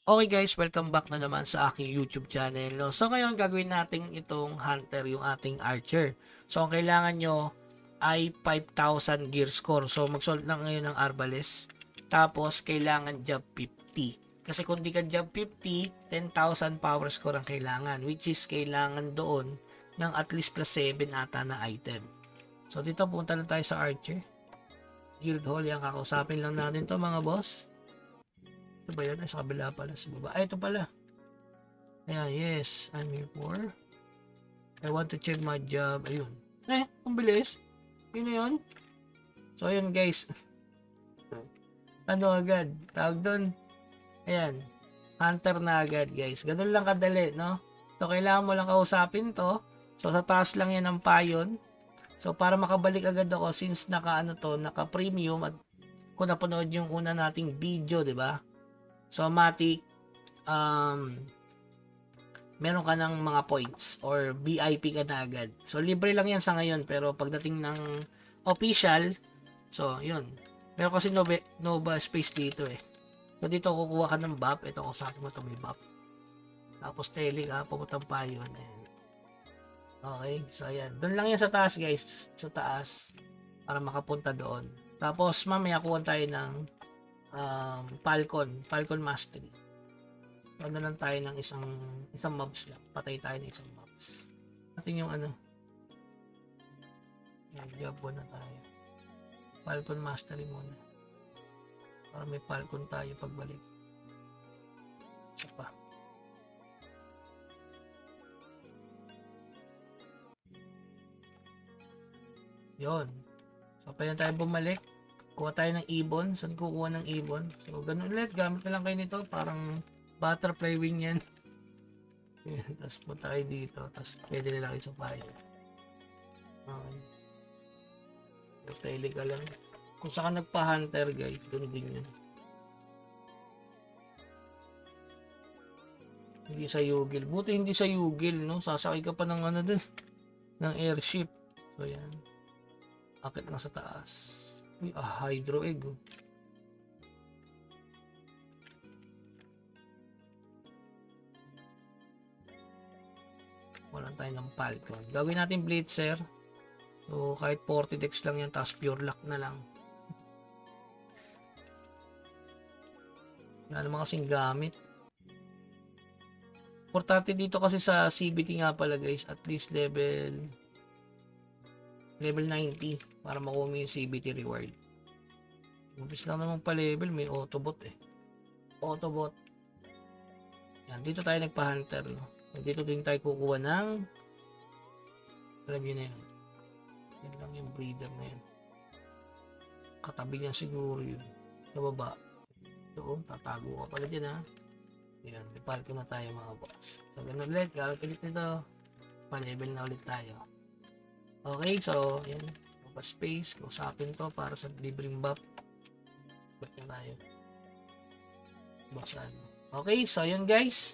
Okay guys, welcome back na naman sa aking YouTube channel. No? So ngayon gagawin natin itong hunter, yung ating archer. So ang kailangan nyo ay 5,000 gear score. So mag-solve na ngayon ng arbalest. Tapos kailangan job 50. Kasi kung di ka job 50, 10,000 power score ang kailangan. Which is kailangan doon ng at least plus 7 ata na item. So dito punta na tayo sa archer. Guild hall, yan kakausapin lang natin to mga boss. Ito ba yun? Ay, sa kabila pala, sa baba. Ay, ito pala. Ayan, yes. I'm here for. I want to check my job. Ayun. Ang bilis. Yun na yun. So, ayun guys. Ano agad? Tawag doon. Ayan. Hunter na agad guys. Ganun lang kadali, no? So, kailangan mo lang kausapin to. So, sa taas lang yan ang payon. So, para makabalik agad ako since naka-premium at kung napanood yung una nating video, di ba? So, matik, meron ka ng mga points or VIP ka na agad. So, libre lang yan sa ngayon. Pero pagdating ng official, so, yun. Meron kasi Nova space dito eh. So, dito kukuha ka ng buff. Ito, kausapin mo ito may buff. Tapos, tele ka, puputang pa yun. Okay, so, ayan. Doon lang yan sa taas, guys. Sa taas. Para makapunta doon. Tapos, mamaya kuha tayo ng Falcon Mastery. Ano lang tayo ng isang mobs lang. Patay tayo ng isang mobs. Natin yung job na tayo. Falcon Mastery muna. Para may Falcon tayo pagbalik. Isa pa. Yon. So, pwede tayo bumalik. Kuha tayo ng ibon. Saan kukuha ng ibon? So, ganun ulit. Gamit na lang kayo nito. Parang butterfly wing yan. Tapos punta kayo dito. Tapos pwede nila kayo sa fire. Okay. So, pwede ka lang. Kung saan ka nagpa-hunter guys, doon din yun. Hindi sa Yugil. Buti hindi sa Yugil, no? Sasakay ka pa ng dun. Ng airship. So, yan. Akit na sa taas. Uy, hydro egg. Oh. Walang tayo ng Falcon. Gawin natin Blitzer. So, kahit 40 dex lang yan, tapos pure luck na lang. Wala naman kasing gamit. Importante dito kasi sa CBT nga pala guys, at least level 90 para makuha mo yung CBT reward. Umpis lang naman pa level, may Autobot eh. Autobot. Yan, dito tayo nagpa-hunter. No? Dito din tayo kukuha ng alam nyo na yun. Yan lang yung breeder na yun. Katabi niya siguro yun. Sa baba. So, tatago ka pala dyan ha. Yan, may Falcon na tayo mga boss. So, ganun ulit. Gamit ulit nito. Pa-level na ulit tayo. Okay, so, yan. Space, kausapin to para sa libreng buff. Ba't na tayo? Basan. Okay, so yun guys.